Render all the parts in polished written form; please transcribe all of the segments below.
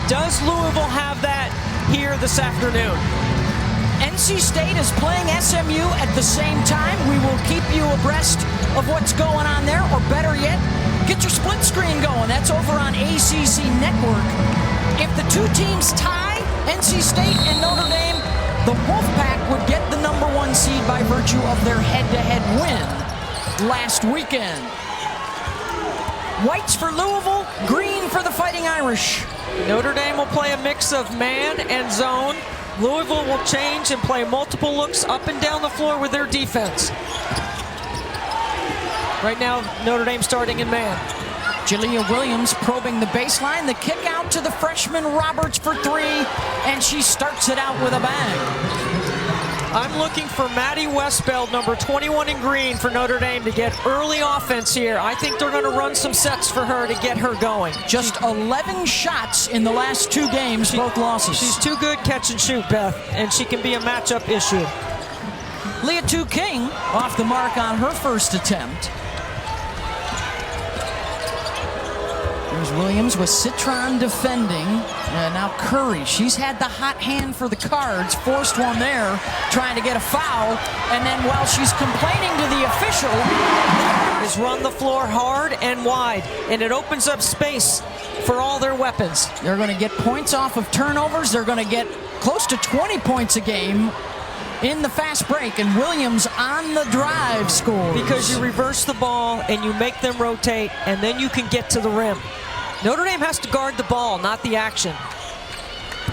Does Louisville have that here this afternoon? NC State is playing SMU at the same time. We will keep you abreast of what's going on there, or better yet, get your split screen going. That's over on ACC Network. If the two teams tie, NC State and Notre Dame, the Wolfpack would get the #1 seed by virtue of their head-to-head win last weekend. Whites for Louisville, green for the Fighting Irish. Notre Dame will play a mix of man and zone. Louisville will change and play multiple looks up and down the floor with their defense. Right now, Notre Dame starting in man. Jalea Williams probing the baseline. The kick out to the freshman Roberts for three, and she starts it out with a bang. I'm looking for Maddy Westbeld, number 21 in green for Notre Dame, to get early offense here. I think they're going to run some sets for her to get her going. Just 11 shots in the last 2 games, both losses. She's too good catch and shoot, Beth, and she can be a matchup issue. Leah Tu King off the mark on her first attempt. There's Williams with Citron defending. And now Curry, she's had the hot hand for the Cards, forced one there, trying to get a foul. And then while she's complaining to the official, is run the floor hard and wide, and it opens up space for all their weapons. They're going to get points off of turnovers. They're going to get close to 20 points a game in the fast break, and Williams on the drive scores. Because you reverse the ball and you make them rotate, and then you can get to the rim. Notre Dame has to guard the ball, not the action.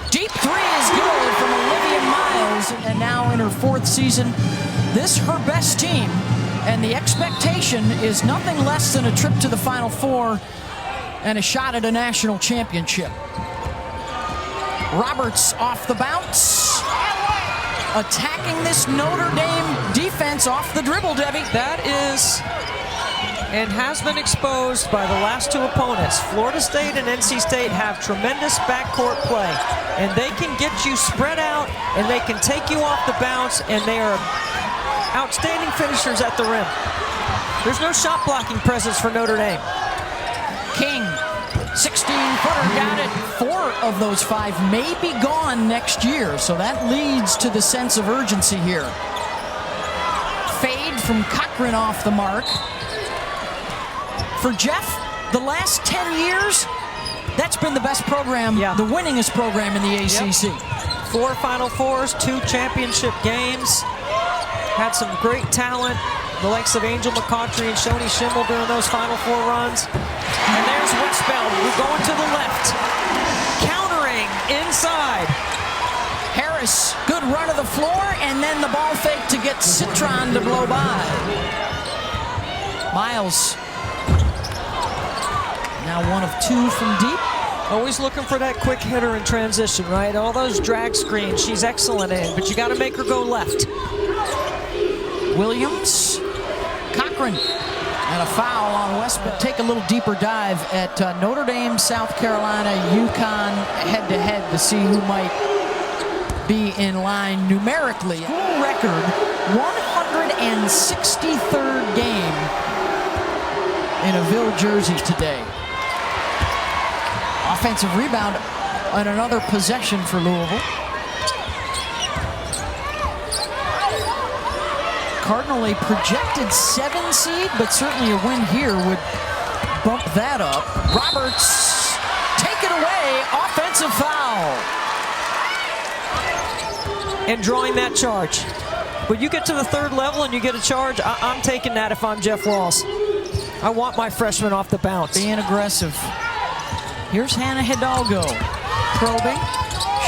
Deep three is good from Olivia Miles, and now in her 4th season, this her best team, and the expectation is nothing less than a trip to the Final Four and a shot at a national championship. Roberts off the bounce, attacking this Notre Dame defense off the dribble, Debbie. That is, and has been exposed by the last 2 opponents. Florida State and NC State have tremendous backcourt play, and they can get you spread out, and they can take you off the bounce, and they are outstanding finishers at the rim. There's no shot blocking presence for Notre Dame. King, 16-footer, got it. 4 of those 5 may be gone next year, so that leads to the sense of urgency here. Fade from Cochran off the mark. For Jeff, the last 10 years, that's been the best program, the winningest program in the ACC. 4 Final Fours, 2 championship games. Had some great talent, the likes of Angel McCautry and Shoni Schimmel during those Final Four runs. And there's Westbeld, who's going to the left. Countering inside. Harris, good run of the floor, and then the ball fake to get Citron to blow by. Miles. Now 1 of 2 from deep. Always looking for that quick hitter in transition, right? All those drag screens she's excellent in, but you got to make her go left. Williams, Cochran, and a foul on Westbeld. Take a little deeper dive at Notre Dame, South Carolina, UConn head-to-head to see who might be in line numerically. School record, 163rd game in a Ville jersey today. Offensive rebound and another possession for Louisville. Cardinal a projected 7 seed, but certainly a win here would bump that up. Roberts, take it away, offensive foul. And drawing that charge. But you get to the 3rd level and you get a charge, I'm taking that if I'm Jeff Walz. I want my freshman off the bounce. Being aggressive. Here's Hannah Hidalgo probing.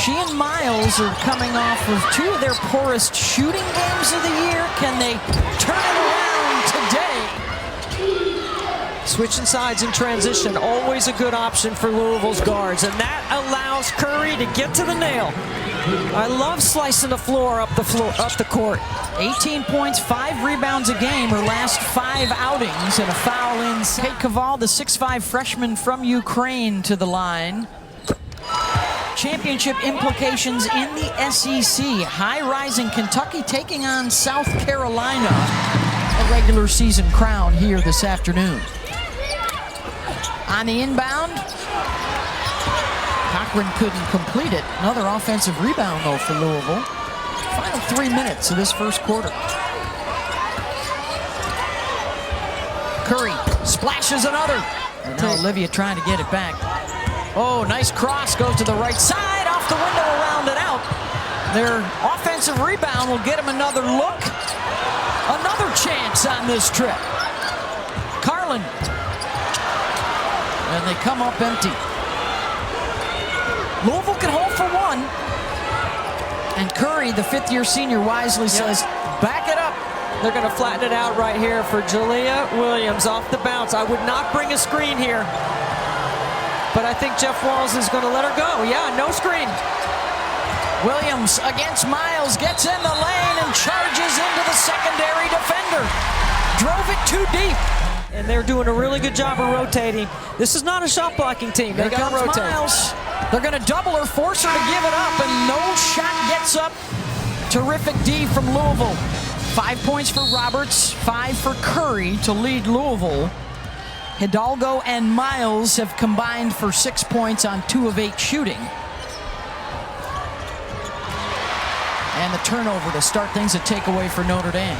She and Miles are coming off of 2 of their poorest shooting games of the year. Can they turn it around today? Switching sides in transition, always a good option for Louisville's guards, and that allows Curry to get to the nail. I love slicing the floor up the court. 18 points, 5 rebounds a game, her last 5 outings, and a foul in. Kate Koval, the 6'5" freshman from Ukraine, to the line. Championship implications in the SEC. High-rising Kentucky taking on South Carolina. A regular season crown here this afternoon. On the inbound, Cochran couldn't complete it. Another offensive rebound, though, for Louisville. Final 3 minutes of this first quarter. Curry splashes another. And now Olivia trying to get it back. Oh, nice cross, goes to the right side, off the window, around and out. Their offensive rebound will get them another look. Another chance on this trip. Karlen. And they come up empty. Louisville can hold for one. And Curry, the fifth-year senior, wisely says, back it up. They're going to flatten it out right here for Jalea Williams off the bounce. I would not bring a screen here. But I think Jeff Walls is going to let her go. Yeah, no screen. Williams against Miles, gets in the lane and charges into the secondary defender. Drove it too deep. And they're doing a really good job of rotating. This is not a shot blocking team. They got to rotate. Miles. They're going to double her, force her to give it up, and no shot gets up. Terrific D from Louisville. 5 points for Roberts, 5 for Curry to lead Louisville. Hidalgo and Miles have combined for 6 points on 2 of 8 shooting. And the turnover to start things, a takeaway for Notre Dame.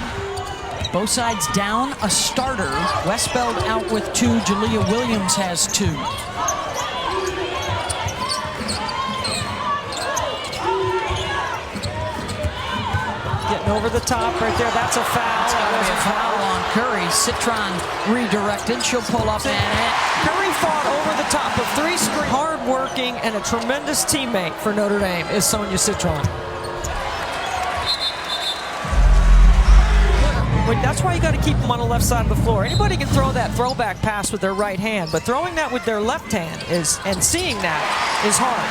Both sides down a starter. Westbeld out with 2. Jalea Williams has 2. Getting over the top right there. That's a foul. It's got to be a foul on Curry. Citron redirected. She'll pull up and Curry fought over the top of 3 screens. Hard-working and a tremendous teammate for Notre Dame is Sonia Citron. That's why you got to keep them on the left side of the floor. Anybody can throw that throwback pass with their right hand, but throwing that with their left hand is, and seeing that is hard.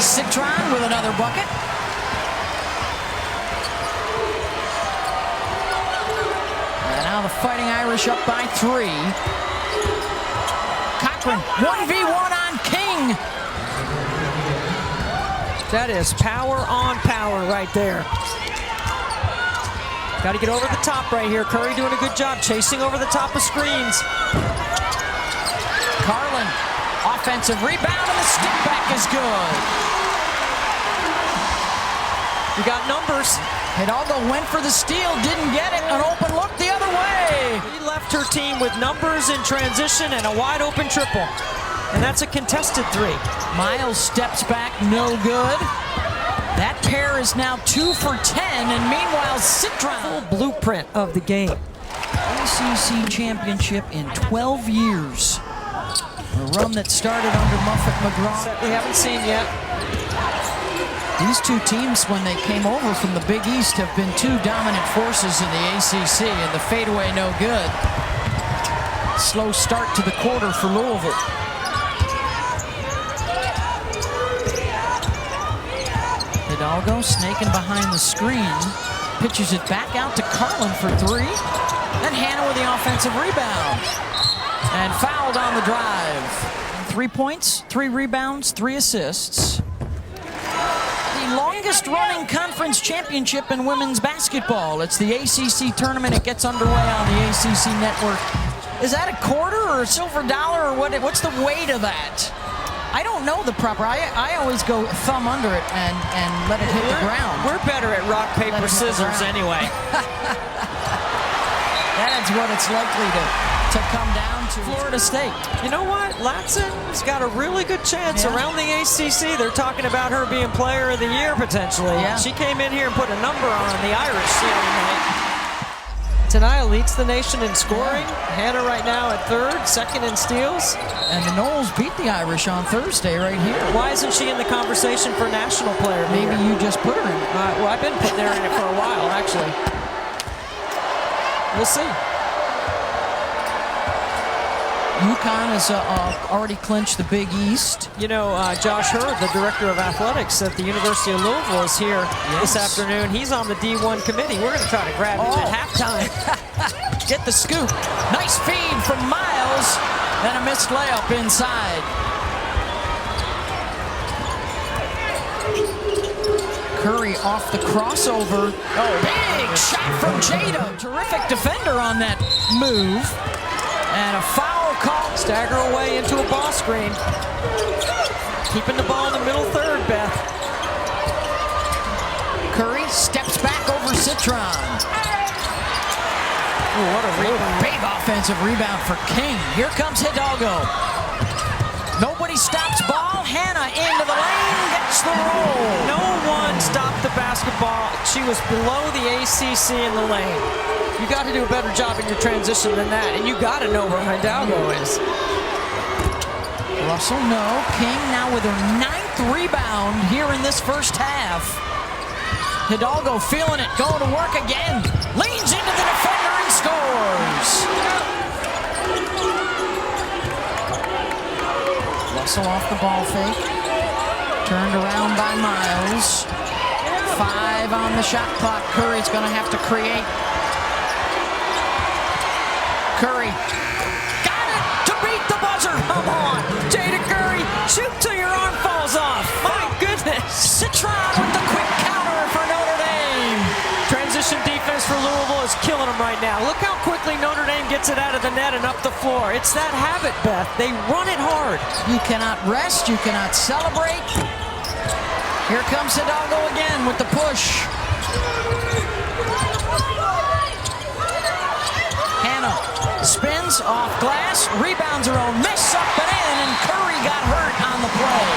Citron with another bucket. And now the Fighting Irish up by 3. Cochran, 1v1 on King. That is power on power right there. Got to get over the top right here. Curry doing a good job chasing over the top of screens. Karlen, offensive rebound, and the step back is good. You got numbers. Hidalgo went for the steal, didn't get it. An open look the other way. He left her team with numbers in transition and a wide open triple. And that's a contested 3. Miles steps back, no good. That pair is now 2 for 10, and meanwhile, Citron. Full blueprint of the game. ACC championship in 12 years. A run that started under Muffet McGraw. We haven't seen yet. These 2 teams, when they came over from the Big East, have been 2 dominant forces in the ACC, and the fadeaway no good. Slow start to the quarter for Louisville. Hidalgo snaking behind the screen, pitches it back out to Karlen for 3, and Hannah with the offensive rebound. And fouled on the drive. 3 points, 3 rebounds, 3 assists. The longest running conference championship in women's basketball. It's the ACC tournament. It gets underway on the ACC network. Is that a quarter or a silver dollar, or what's the weight of that? I don't know the proper. I always go thumb under it and let it hit the ground. We're better at rock, paper, scissors anyway. That's what it's likely to come down to. Florida State. You know what? Latson's got a really good chance around the ACC. They're talking about her being player of the year potentially. Yeah. She came in here and put a number on the Irish the other night. Tenaya leads the nation in scoring. Hannah right now at 3rd, 2nd in steals. And the Noles beat the Irish on Thursday right here. Why isn't she in the conversation for national player? Maybe you just put her in. Well, I've been putting her in it for a while, actually. We'll see. UConn has already clinched the Big East. You know, Josh Hurd, the director of athletics at the University of Louisville, is here this afternoon. He's on the D1 committee. We're going to try to grab him at halftime. Get the scoop. Nice feed from Miles. Then a missed layup inside. Curry off the crossover. Big shot from Jada. Terrific defender on that move. And a foul call. Stagger away into a ball screen. Keeping the ball in the middle third, Beth. Curry steps back over Citron. Ooh, what a rebound. Big offensive rebound for King. Here comes Hidalgo. Nobody stops ball. Hannah into the lane, gets the roll. No one stopped the basketball. She was below the ACC in the lane. You got to do a better job in your transition than that, and you got to know where Hidalgo is. Russell, no. King now with her 9th rebound here in this first half. Hidalgo feeling it, going to work again. Leans into the defender and scores. Russell off the ball fake. Turned around by Miles. 5 on the shot clock. Curry's going to have to create. Curry got it to beat the buzzer. Come on, Jada Curry, shoot till your arm falls off. My goodness. Citron with the quick counter for Notre Dame. Transition defense for Louisville is killing them right now. Look how quickly Notre Dame gets it out of the net and up the floor. It's that habit, Beth. They run it hard. You cannot rest. You cannot celebrate. Here comes Hidalgo again with the push. Hannah spins off glass, rebounds her own miss up and in, and Curry got hurt on the play.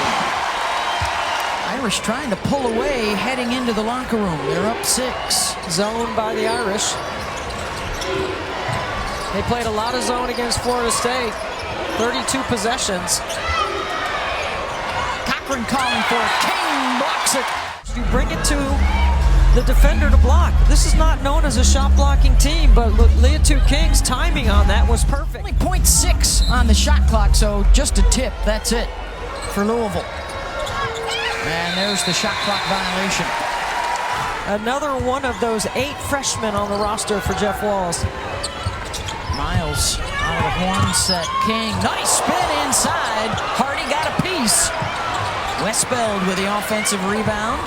Irish trying to pull away heading into the locker room. They're up 6. Zone by the Irish. They played a lot of zone against Florida State. 32 possessions. Cochran calling for it. King blocks it. You bring it to the defender to block. This is not known as a shot blocking team, but look, Leah King's timing on that was perfect. Only 0.6 on the shot clock, so just a tip. That's it for Louisville. And there's the shot clock violation. Another one of those 8 freshmen on the roster for Jeff Walls. Miles out of the horn set. King, nice spin inside. Hardy got a piece. Westbeld with the offensive rebound.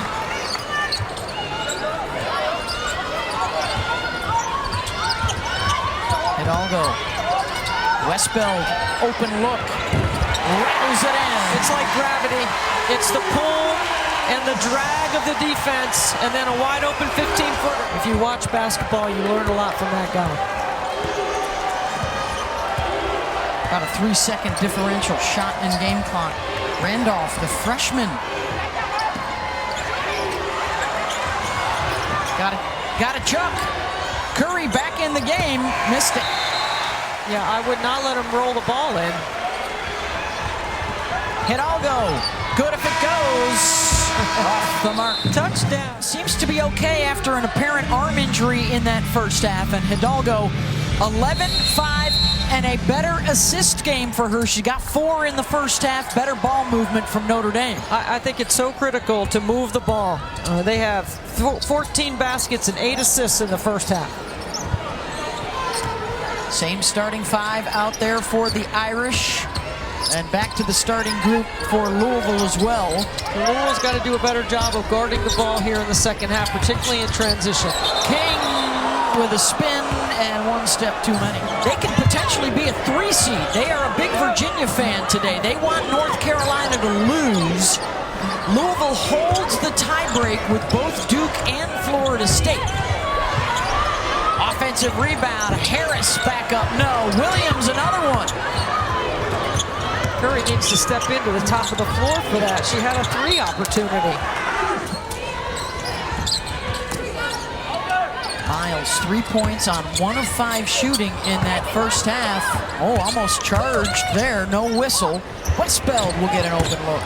Hidalgo. Westbeld, open look. Rattles it in. It's like gravity. It's the pull and the drag of the defense, and then a wide open 15-footer. If you watch basketball, you learn a lot from that guy. About a 3-second differential shot in game clock. Randolph, the freshman. Got it, Chuck. Curry back in the game, missed it. Yeah, I would not let him roll the ball in. Hidalgo, good if it goes. Off the mark. Touchdown. Seems to be okay after an apparent arm injury in that first half. And Hidalgo, 11, 5, and a better assist game for her. She got 4 in the first half. Better ball movement from Notre Dame. I think it's so critical to move the ball. They have 14 baskets and 8 assists in the first half. Same starting 5 out there for the Irish. And back to the starting group for Louisville as well. Louisville's got to do a better job of guarding the ball here in the second half, particularly in transition. King with a spin and 1 step too many. They could potentially be a 3 seed. They are a big Virginia fan today. They want North Carolina to lose. Louisville holds the tiebreak with both Duke and Florida State. Offensive rebound. Harris back up. No. Williams another one. Curry needs to step into the top of the floor for that. She had a 3 opportunity. Miles, 3 points on 1 of 5 shooting in that first half. Oh, almost charged there. No whistle. Westbeld will get an open look.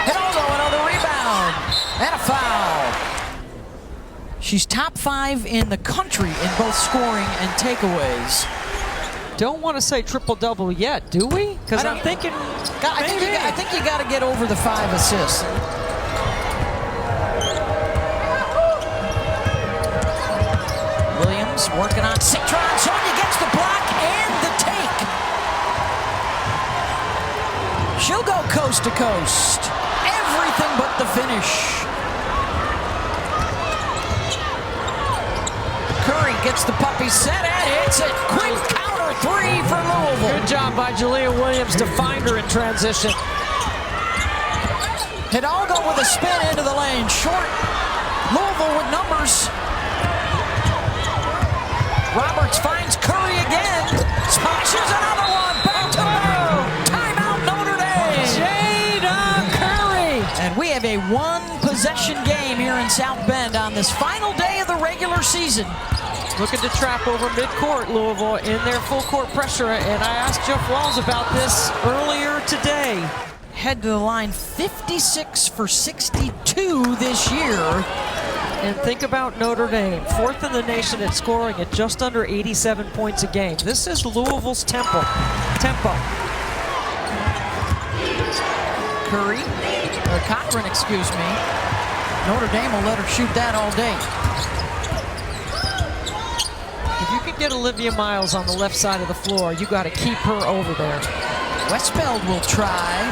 Hidalgo, another rebound. And a foul. She's top 5 in the country in both scoring and takeaways. Don't want to say triple-double yet, do we? Because I'm thinking I think you got to get over the 5 assists. Williams working on Citron. Sonia gets the block and the take. She'll go coast to coast. Everything but the finish. Curry gets the puppy set and hits it. Quick counter 3 for Louisville. Good job by Jalea Williams to find her in transition. Hidalgo with a spin into the lane. Short. Louisville with numbers. Roberts finds Curry again. Splashes another one. Back to go. Timeout Notre Dame. Jada Curry. And we have a one-possession game here in South Bend on this final day of the regular season. Looking to trap over midcourt, Louisville in their full court pressure. And I asked Jeff Walls about this earlier today. Head to the line 56 for 62 this year. And think about Notre Dame, 4th in the nation at scoring at just under 87 points a game. This is Louisville's tempo. Curry, or Cochran, excuse me. Notre Dame will let her shoot that all day. If you can get Olivia Miles on the left side of the floor, you got to keep her over there. Westbeld will try.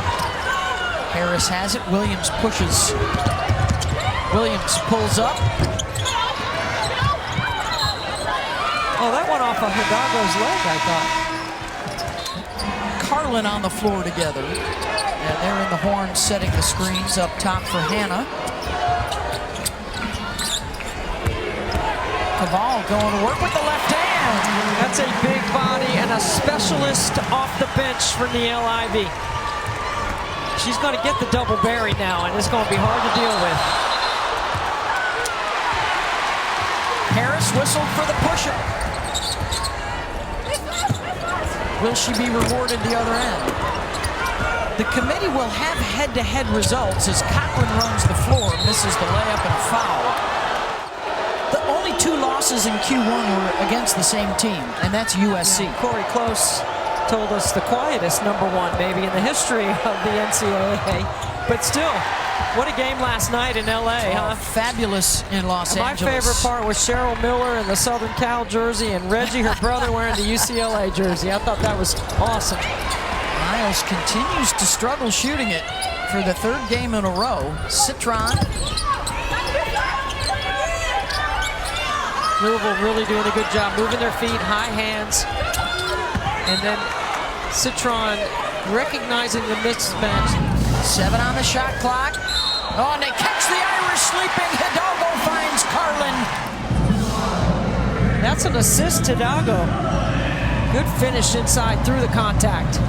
Harris has it. Williams pushes. Williams pulls up. Oh, that went off of Hidalgo's leg, I thought. Karlen on the floor together. And they're in the horn setting the screens up top for Hannah. Koval going to work with the left hand. That's a big body and a specialist off the bench for Niele Ivey. She's going to get the double Barry now, and it's going to be hard to deal with. Harris whistled for the pusher. Will she be rewarded the other end? The committee will have head-to-head results as Cochran runs the floor, misses the layup and a foul. The only 2 losses in Q1 were against the same team, and that's USC. Yeah, Corey Close told us the quietest #1 maybe in the history of the NCAA. But still, what a game last night in LA, huh? Fabulous in Los Angeles. My favorite part was Cheryl Miller in the Southern Cal jersey and Reggie, her brother, wearing the UCLA jersey. I thought that was awesome. Miles continues to struggle shooting it for the 3rd game in a row. Citron. Louisville really doing a good job moving their feet, high hands. And then Citron recognizing the mismatch. 7 on the shot clock. Oh, and they catch the Irish sleeping. Hidalgo finds Karlen. That's an assist, Hidalgo. Good finish inside through the contact.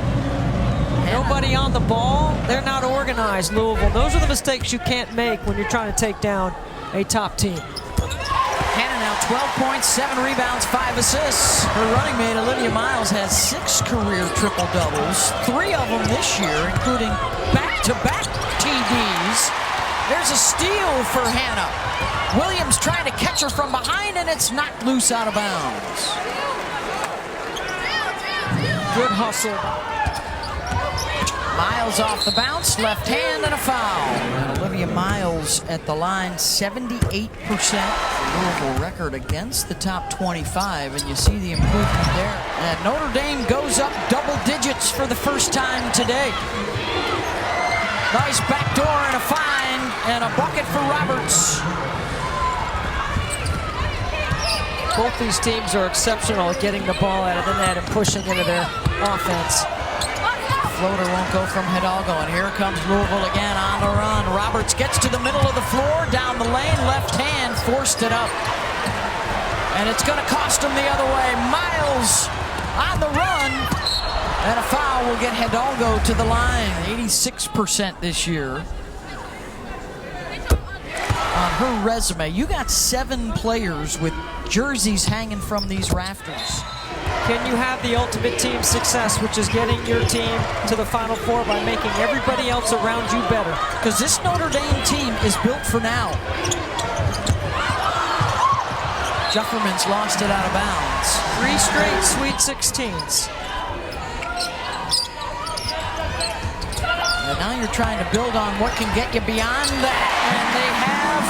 Nobody on the ball. They're not organized, Louisville. Those are the mistakes you can't make when you're trying to take down a top team. Hannah now 12 points, 7 rebounds, 5 assists. Her running mate, Olivia Miles, has 6 career triple-doubles, 3 of them this year, including back-to-back TDs. There's a steal for Hannah. Williams trying to catch her from behind, and it's knocked loose out of bounds. Good hustle. Miles off the bounce, left hand, and a foul. And Olivia Miles at the line, 78% Louisville record against the top 25, and you see the improvement there. And Notre Dame goes up double digits for the first time today. Nice backdoor and a find, and a bucket for Roberts. Both these teams are exceptional at getting the ball out of the net and pushing into their offense. Floater won't go from Hidalgo, and here comes Louisville again on the run. Roberts gets to the middle of the floor, down the lane, left hand, forced it up. And it's going to cost him the other way. Miles on the run, and a foul will get Hidalgo to the line. 86% this year. On her resume, you got 7 players with jerseys hanging from these rafters. Can you have the ultimate team success, which is getting your team to the Final Four by making everybody else around you better? Because this Notre Dame team is built for now. Jufferman's lost it out of bounds. 3 straight Sweet 16s. And now you're trying to build on what can get you beyond that. And they have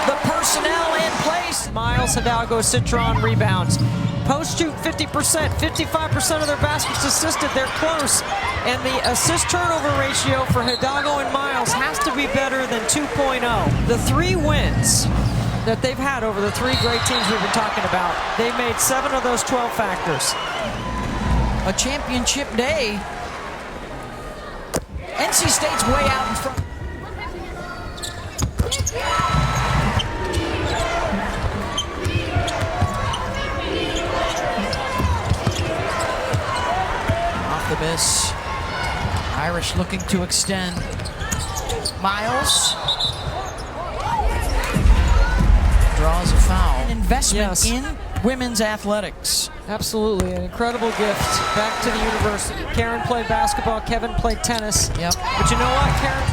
the personnel in place. Miles, Hidalgo, Citron rebounds. Post shoot 50%, 55% of their baskets assisted. They're close. And the assist turnover ratio for Hidalgo and Miles has to be better than 2.0. The 3 wins that they've had over the 3 great teams we've been talking about, they've made 7 of those 12 factors. A championship day. NC State's way out in front. looking to extend. Miles draws a foul. An investment in women's athletics. Absolutely, an incredible gift back to the university. Karen played basketball, Kevin played tennis. Yep. But you know what, Karen?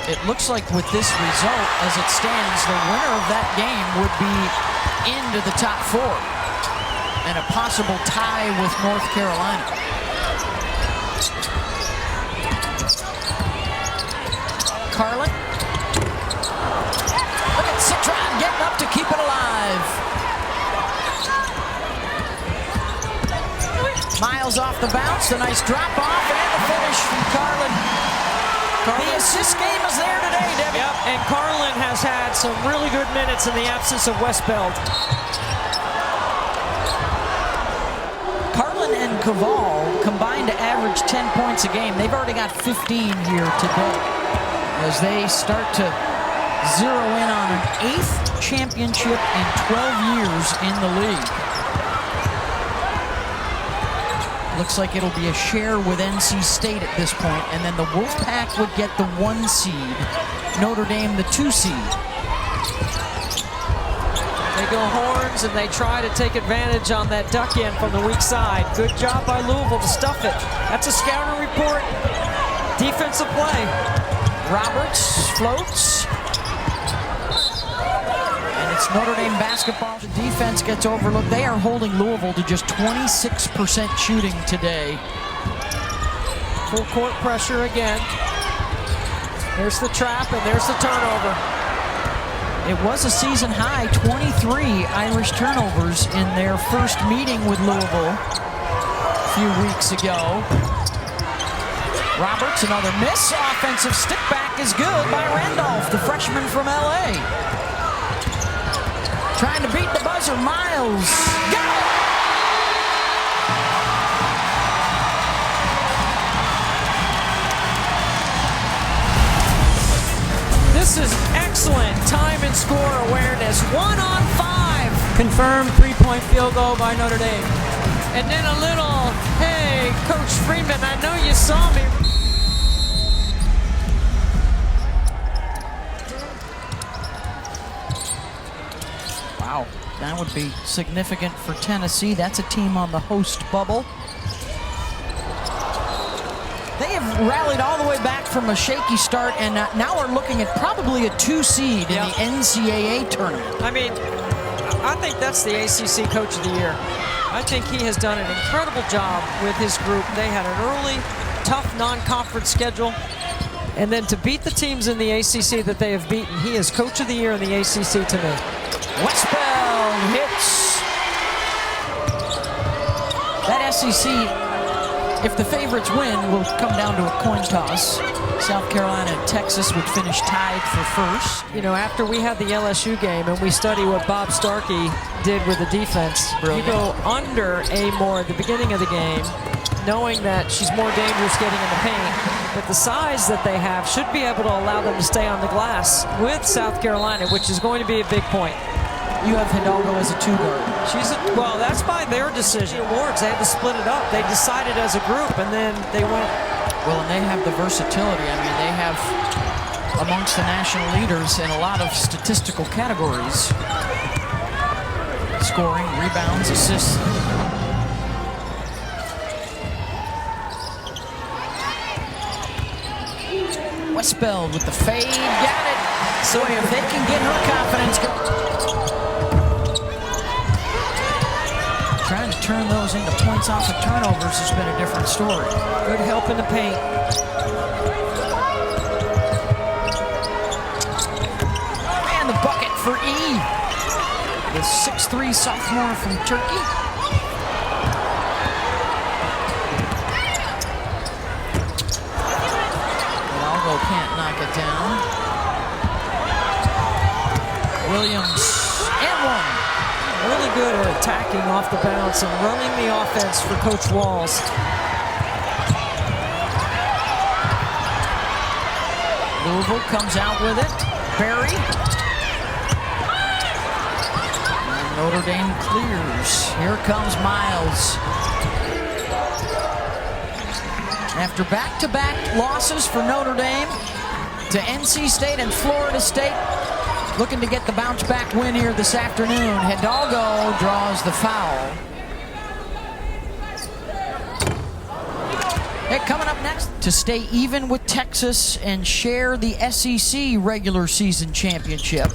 It looks like with this result, as it stands, the winner of that game would be into the top 4 and a possible tie with North Carolina. Karlen. Look at Citron getting up to keep it alive. Miles off the bounce, the nice drop off, and the finish from Karlen. The assist game is there today, Debbie. Yep, and Karlen has had some really good minutes in the absence of Westbeld. Karlen and Koval combined to average 10 points a game. They've already got 15 here today as they start to zero in on an 8th championship in 12 years in the league. Looks like it'll be a share with NC State at this point, and then the Wolfpack would get the 1 seed, Notre Dame the 2 seed. They go horns and they try to take advantage on that duck in from the weak side. Good job by Louisville to stuff it. That's a scouting report. Defensive play. Roberts floats. And it's Notre Dame basketball. The defense gets overlooked. They are holding Louisville to just 26% shooting today. Full court pressure again. There's the trap and there's the turnover. It was a season high 23 Irish turnovers in their first meeting with Louisville a few weeks ago. Roberts, another miss. Offensive stick back is good by Randolph, the freshman from LA. Trying to beat the buzzer, Miles. Got it! This is excellent time and score awareness. 1 on 5. Confirmed 3-point field goal by Notre Dame. And then a little, hey, Coach Freeman, I know you saw me. Wow, that would be significant for Tennessee. That's a team on the host bubble. They have rallied all the way back from a shaky start, and now are looking at probably a 2 seed in the NCAA tournament. I mean, I think that's the ACC Coach of the Year. I think he has done an incredible job with his group. They had an early, tough non-conference schedule. And then to beat the teams in the ACC that they have beaten, he is Coach of the Year in the ACC to me. Westbeld hits. That SEC, if the favorites win, will come down to a coin toss. South Carolina and Texas would finish tied for first. You know, after we had the LSU game and we study what Bob Starkey did with the defense, Brilliant. You go under Amore at the beginning of the game, knowing that she's more dangerous getting in the paint, but the size that they have should be able to allow them to stay on the glass with South Carolina, which is going to be a big point. You have Hidalgo as a 2-guard. Well, that's by their decision. Awards, they had to split it up. They decided as a group, and then they went. Well, and they have the versatility. I mean, they have amongst the national leaders in a lot of statistical categories. Scoring, rebounds, assists. Westbeld with the fade, got it. So if they can get her confidence going. Trying to turn those into points off of turnovers has been a different story. Good help in the paint. And the bucket for E. The 6'3" sophomore from Turkey. Hidalgo can't knock it down. Williams and 1. Really good at attacking off the bounce and running the offense for Coach Walls. Louisville comes out with it. Barry. And Notre Dame clears. Here comes Miles. After back-to-back losses for Notre Dame to NC State and Florida State, looking to get the bounce-back win here this afternoon. Hidalgo draws the foul. Hey, coming up next, to stay even with Texas and share the SEC regular season championship.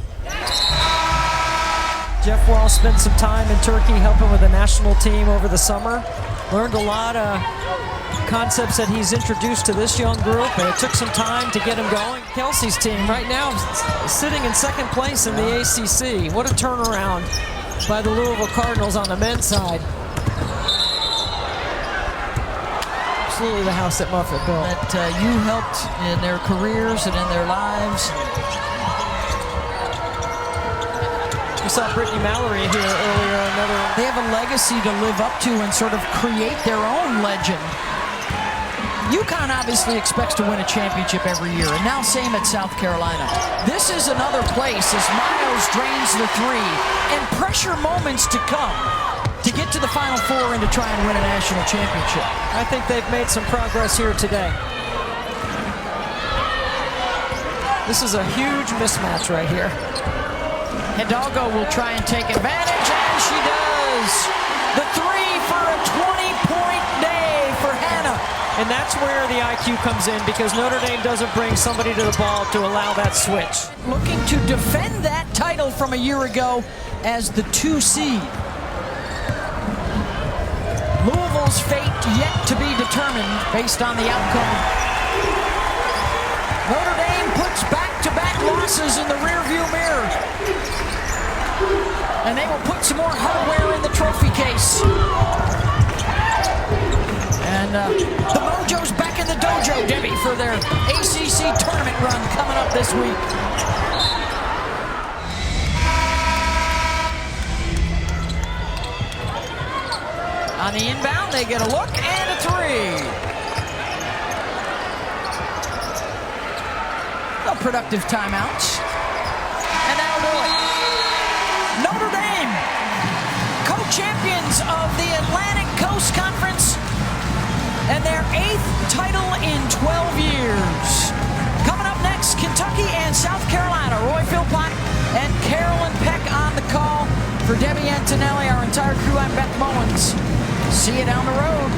Jeff Walsh spent some time in Turkey helping with the national team over the summer. Learned a lot of concepts that he's introduced to this young group, and it took some time to get him going. Kelsey's team right now sitting in second place in the ACC. What a turnaround by the Louisville Cardinals on the men's side. Absolutely the house that Muffet built. That you helped in their careers and in their lives. We saw Brittany Mallory here earlier. They have a legacy to live up to and sort of create their own legend. UConn obviously expects to win a championship every year, and now same at South Carolina. This is another place as Miles drains the three, and pressure moments to come to get to the Final Four and to try and win a national championship. I think they've made some progress here today. This is a huge mismatch right here. Hidalgo will try and take advantage, and she does. The three for a 20-point day for Hannah. And that's where the IQ comes in, because Notre Dame doesn't bring somebody to the ball to allow that switch. Looking to defend that title from a year ago as the 2 seed. Louisville's fate yet to be determined based on the outcome. Notre Dame puts back-to-back losses in the rearview mirror. And they will put some more hardware in the trophy case. And the mojo's back in the dojo, Debbie, for their ACC tournament run coming up this week. On the inbound, they get a look and a three. No productive timeouts. And that'll do it. Notre Dame, co-champions of the Atlantic Coast Conference, and their 8th title in 12 years. Coming up next, Kentucky and South Carolina. Roy Philpott and Carolyn Peck on the call. For Debbie Antonelli, our entire crew, I'm Beth Mullins. See you down the road.